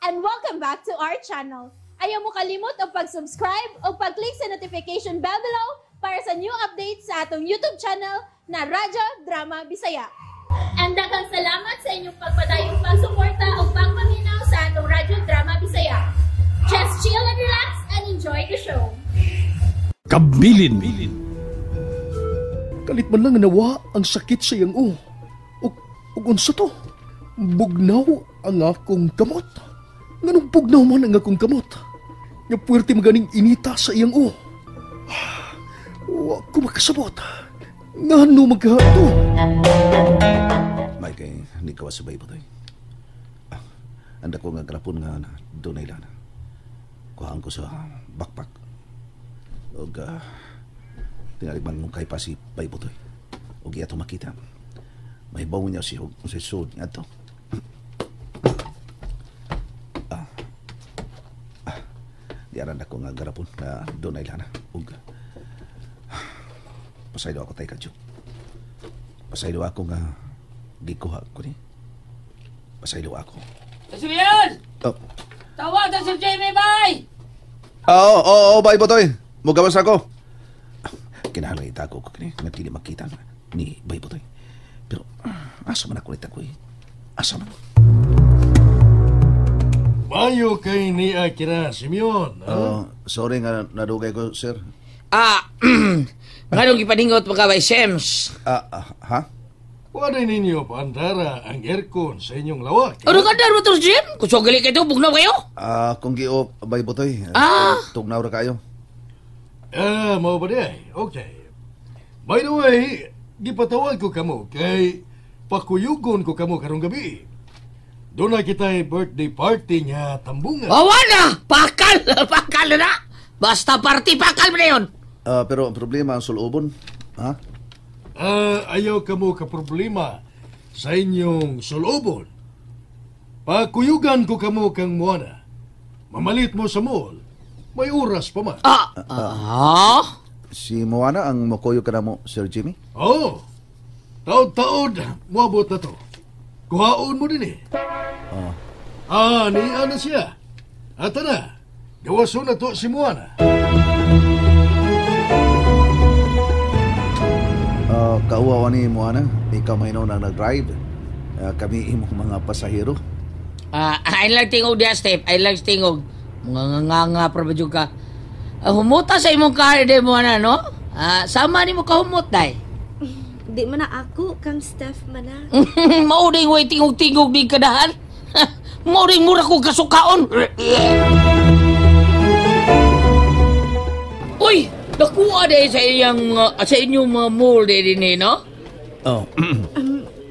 and welcome back to our channel. Ayaw mo kalimot o pag-subscribe o pag-click sa notification bell below para sa new updates sa atong YouTube channel na Radyo Drama Bisaya. And daghang salamat sa inyong pagpadayong pagsuporta o pagpaminaw sa atong Radyo Drama Bisaya. Just chill and relax and enjoy the show. Kabilin. Kalit man lang nawa ang sakit sa iyang ug unsa to? Bugnaw ang akong kamot. Nganong bugnaw man ang akong kamot? Nga puwerte maganing inita sa iyang wa ko makasabot. Ngano maghato? May kay hindi ka wasabay po to. Anda ko nga grapon nga na doon ay lana. Kuhaan ko sa backpack. O tinaligman mong kay pasip bay po to. O giyato makita. May bawon niya si sud nga to. Diaran ako nga garapon na doon ay lana. O pasaylo ako tayo kadyo. Pasaylo ako nga gikuha ko ni. Pasaylo ako. Simeon! Oh. Tawag na si Jamie, bay! Oo, bay po to eh. Mugawas ako. Kinahanglan itago ko kini. Nagkili makita ni bay po to eh. Pero asa man ako nita ko eh. Asa man. Mayo kay ni Akira, Simeon. Sorry nga nadugay ko, sir. Nganong ipaningot mo ka by Shems? Ha? Wala ninyo paandara ang aircon sa inyong lawak. Ano ka dar mo to, Jim? Kung sugali kayo, bugnaw kayo? Kung giop, bay po to eh. Tugnaw ra kayo. Mao ba di? Okay. By the way, gipatawag ko kamo kay pakuyugon ko kamo karong gabi. Doon na kita'y birthday party niya tambungan. Awa na! Pakal! Pakal na! Basta party, pakal mo na yun! Pero ang problema ang sulubon. Ha? Ayaw kamo ka-problema sa inyong sulubon. Pakuyugan ko kamo kang Moana. Mamalit mo sa mall. May oras pa man. Si Moana ang makuyo ka na mo, Sir Jimmy? Oo. Taod-taod, muabot na to. Kuhaon mo din eh. Niya na siya. At na, gawaso na to si Moana. Kauwawa ni Moana, ikaw may na nag-drive. Kami imong mga pasahero. I like tingog dia, Step. I like tingog. Mga nga probadyo ka. Humuta sa imong car, de mo na, no? Sama ni mo kahumot, day. Di man na ako, kang Steph man na. Mauding way tingog-tingog di kadahan. Mauding mura ko kasukaon. Uy! Nakuha day sa inyong mga mall din eh, no?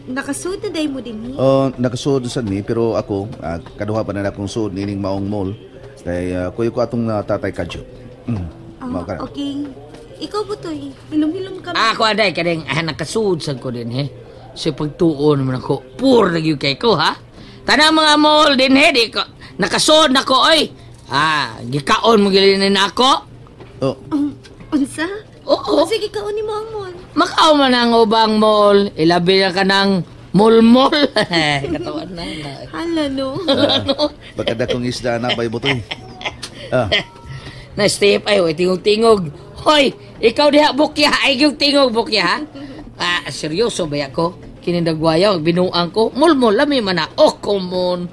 Nakasud na day mo din ni. Nakasud sa ni, pero ako, kaduha pa na akong sud nining maong mall. Kaya kuyo ko atong tatay kadyo. Okay. Ikaw po to eh. Hilom-hilom kami. Ako aday, kadeng nakasud sa ko din eh. Sa pagtuon naman ako, pur nagyo kay ko ha. Tanang mga mall din eh, di ko, nakasud na ko oy. Gikaon mo gilinin ako. Unsa? Oo. Sige, kauni mo ang mall. Makaw man ang ubang mall. Ilabi na ka ng mall-mall. Katawan na. Hala, no? Pagkada kong isda na bay butoy. Na-step ay, tingog-tingog. Hoy, ikaw diha bukya. Ay, yung tingog bukya, ha? Seryoso ba ako? Kinindagwaya, binuang ko. Mall-mall, lami man na. Oh, come on.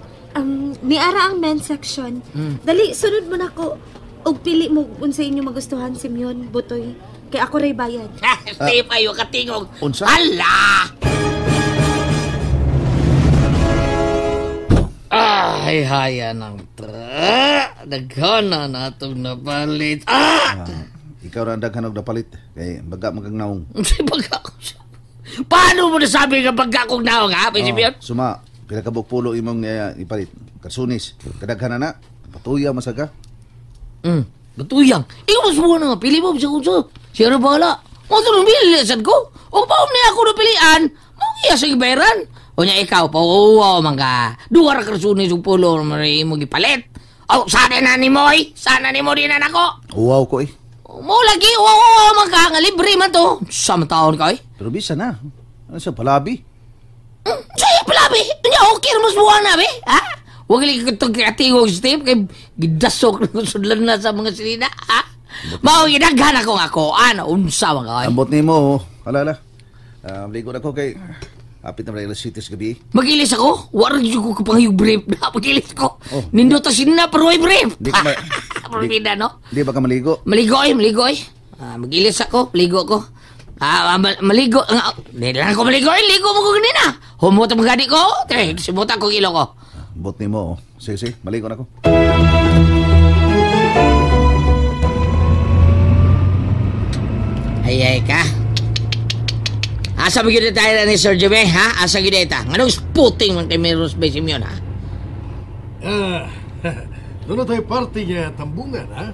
Niara ang men's section. Dali, sunod mo na ko. Og pili mo unsa inyo magustuhan, Simeon, Butoy. Kay ako ray bayad. Step ayo katingog. Unsa? Hala! Ay, haya ng daghana na itong napalit. Ikaw ra daghanog napalit. Kay baga magang naong. Baga ko siya. Paano mo nasabi nga baga kong naong, ha? Simeon? Suma, pila ka bukpulo imong ipalit. Kasunis. Kadaghanan na. Patuya masaga. Batuyang. Ikaw mas buwan nga. Pili mo sa kunso. Siya na bahala. Mga ito nang bilisan ko. O pa niya ako napilian. Mga sa ibayaran. O niya ikaw, pauwaw man ka. Duwar ka rasunin sa pulo na mo gipalit. O, sana na ni Moy. Sana ni mo din na ako. Uwaw ko eh. Mo lagi, uwaw man ka. Nga libre man to. Sama taon ka eh. Pero bisa na. Ano sa palabi? Sa'yo palabi. Niya, okay mas buwan na, be. Ha? Huwag lang itong katingog, Steve, kay gidasok ng sudlan na sa mga silina, ha? Mao ginaghan ako nga ko, ano, unsa mga kayo. Ambot ni mo, alala. Ligo na ko kay apit na Rayla City sa gabi. Magilis ako? Warag yung ko pangayog brief na. Magilis ko. Oh. Nindota sinna, pero ay brief. Di ka Parbida, no? Di ba ka maligo? Maligo ay. Magilis ako, ligo ko. Maligo. Hindi lang ako maligo ay, ligo mo ko ganina. Humuta mo gani ko. Simuta ko ilo ko. Ambot ni mo, sige, maligo na ko. Ay ka. Asa mo yun tayo na ni Sir Jimmy, ha? Asa yun ita? Anong spooting man kay Meros Bay Simeon, ha? Doon na tayo party nga tambungan, ha?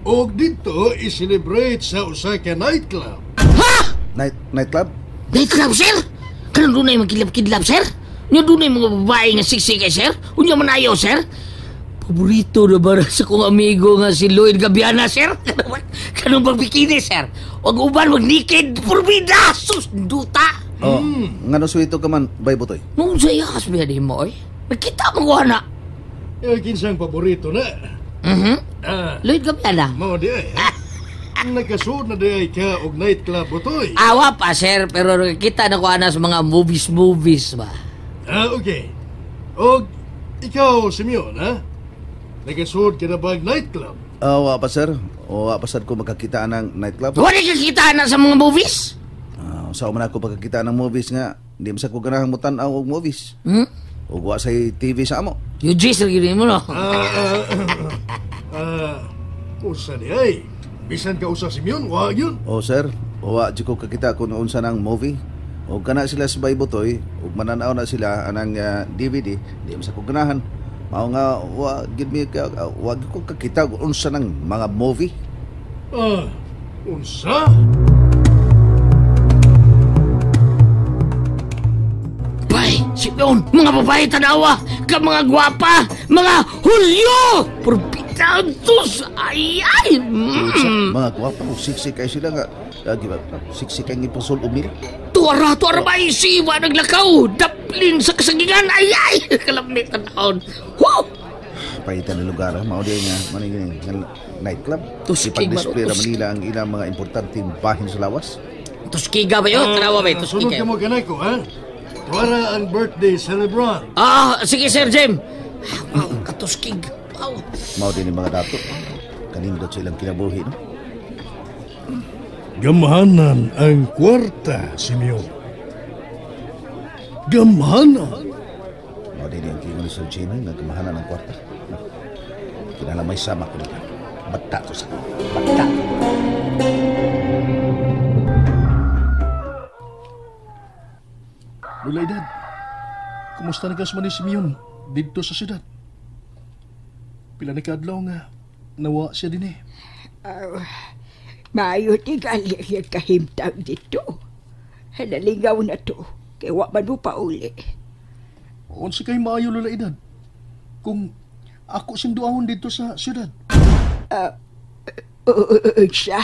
O dito, i-celebrate sa Osaka nightclub. Ha? Nightclub? Nightclub, sir? Kanang doon na yung magkilap-kidlap, sir? Nga doon na yung mga babae nga siksik, sir? Unya man ayaw, sir? Paborito na ba sa kong amigo nga si Lloyd Gabiana, sir? Kanong magbikini, sir? Huwag uban, mag-naked, purbida, susduta. Oh, nga no suwito ka man, bay butoy. Nung sa ikas ba di mo, eh? Magkita mo ko na. Kinsang paborito na. Lloyd Gabiana. Mao di ay, ha? Nagkasunod na di ay ka og nightclub butoy. Awa pa, sir, pero kita na ko na sa mga movies ba? Okay. Og ikaw, Simeon, ha? Nagkasunod ka na ba ang nightclub? Wa pa sir. Wa pa sad ko makakita ng nightclub. Wala kakita na sa mga movies? Sa man ako pagkakita ng movies nga, di man sa ko ganahang mutan-aw og movies. Ug wa say TV sa amo. UG, sir, gini mo, no? Usa di ay. Bisan ka usa, Simeon, wag yun. Sir, wa di ko kakita kung unsa ng movie. Ug kana sila sa baybotoy, ug mananaw na sila anang DVD, di man sa ko ganahan. Mao nga wa gid mi ka wa gid ko kakita kung unsa ng mga movie. Unsa? Bay, Simeon, mga babae tanawa, ka mga gwapa, mga hulyo! Porbitantos! Ay! Mga gwapo, siksik kay sila nga. Siksik kay ipusol umil. Tuara ba isiwa naglakaw? Daplin sa kasagingan! Ay! Kalamit na taon. Wow! Pahitan ng lugar, mao di nga maningin nga nightclub. Tuskig, Ipag-display Maro, ra Manila ang ilang mga importanteng bahin sa lawas. Tuskiga ba yun? Tanawa ba yun? Sunod ka Tuskiga. mo ganay ko, ha? Tuwara ang birthday celebrant. Sige, Sir Jim. Katuskig. Wow. Mao din yung mga dato. Kanindot silang kinabuhi, no? Gamhanan ang kwarta, Simeon. Gamhanan? Mao din yung kingon ni Sir Jimmy na kamahanan ng kwarta. Kinala may sama ko nila. Bata to sa bata. Lula Edad, kumusta na kas man ni Simeon dito sa syudad? Pila na kaadlaw nga nawa siya din eh. Maayo ti gali yung kahimtang dito. Naligaw na to. Kaya wa man mo pa uli. Unsa kay maayo, Lula Edad? Kung ako sinduahon dito sa syudad. Siya.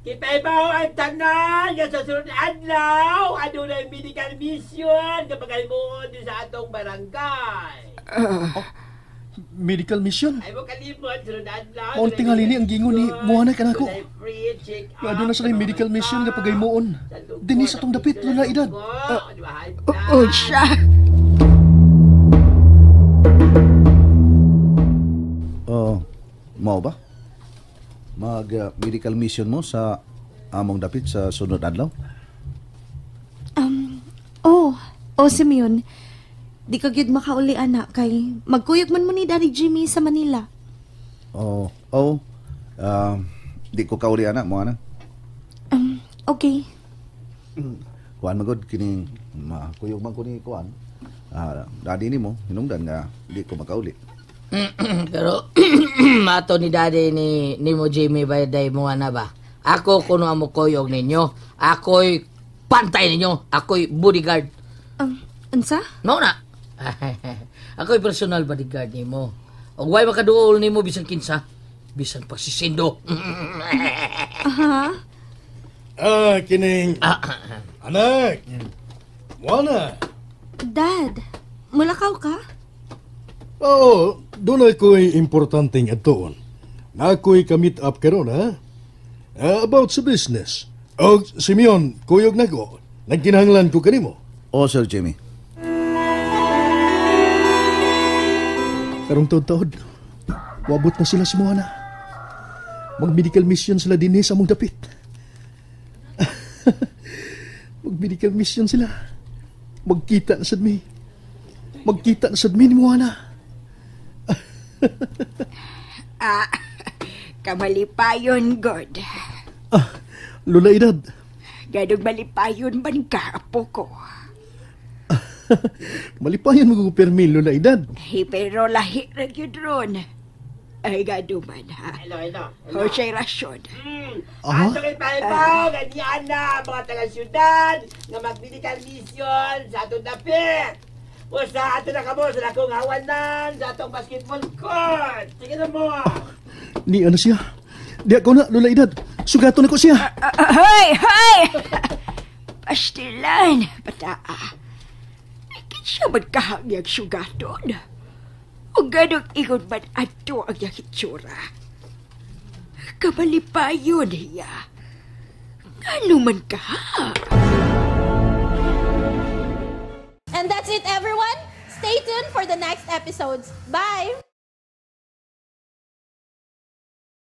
Kita'y bao ang tanan nga sa sunod adlaw. Ano na yung medical mission kapag mo sa atong barangay. Medical mission? Ay mo kalimot, sunod adlaw. Maunting halini ang gingon ni Muana ka na ko. Free check up. Nga doon na sila yung medical mission nga pagaymoon. Dinis atong dapit, Lula Edad. Siya. Mao ba? Mag-medical mission mo sa among dapit sa sunod adlaw? Simeon. Di ka gyud makauli anak kay magkuyog man mo ni Daddy Jimmy sa Manila. Di ko kauli anak mo anak. Okay. Kuan magod kini makuyog man ko ni kuan. Daddy ni mo hinungdan nga di ko makauli. Pero, mato ni daddy ni mo Jimmy Bayday mo na ba? Ako kuno mo koyog ninyo. Ako'y pantay ninyo. Ako'y bodyguard. Unsa? No na. Ako'y personal bodyguard nimo. Og way makaduol nimo bisan kinsa. Bisan pagsisindo. Kining... Anak! Muana! Dad, mulakaw ka? Oo, doon ako'y importanteng atoon. Na ako'y ka-meet up karon ha? About sa business. O, Simeon, kuyog na ko. Nagkinahanglan ko kanimo. O, Sir Jimmy. Karong taod-taod, wabot na sila si Moana. Mag-medical mission sila din sa mong dapit. Mag-medical mission sila. Magkita na sad mi. Magkita na sad mi ni Moana. Kamalipayon, God. Lola Edad. Ganong malipayon man ka, apo ko. Malipayan mo ko permi, Lola Edad. Pero lahi na yun ron. Ay, gaduman, ha? Hello. Jose Rasyon. Ato kay Paipaw, ganyan na, mga taga-syudad, nga mag-medical mission sa atong dapit. O sa ato na kamo, sa akong hawanan, sa atong basketball court. Sige na mo. Ni ano siya? Di ako na, Lola Edad. Sugato na ko siya. Hoy! Pastilan, pataa. Ikit siya magkahangyag sugaton. O ganong ingon man ato ang yakitsura. Kamalipayon niya. Ano man ka? And that's it, everyone. Stay tuned for the next episodes. Bye!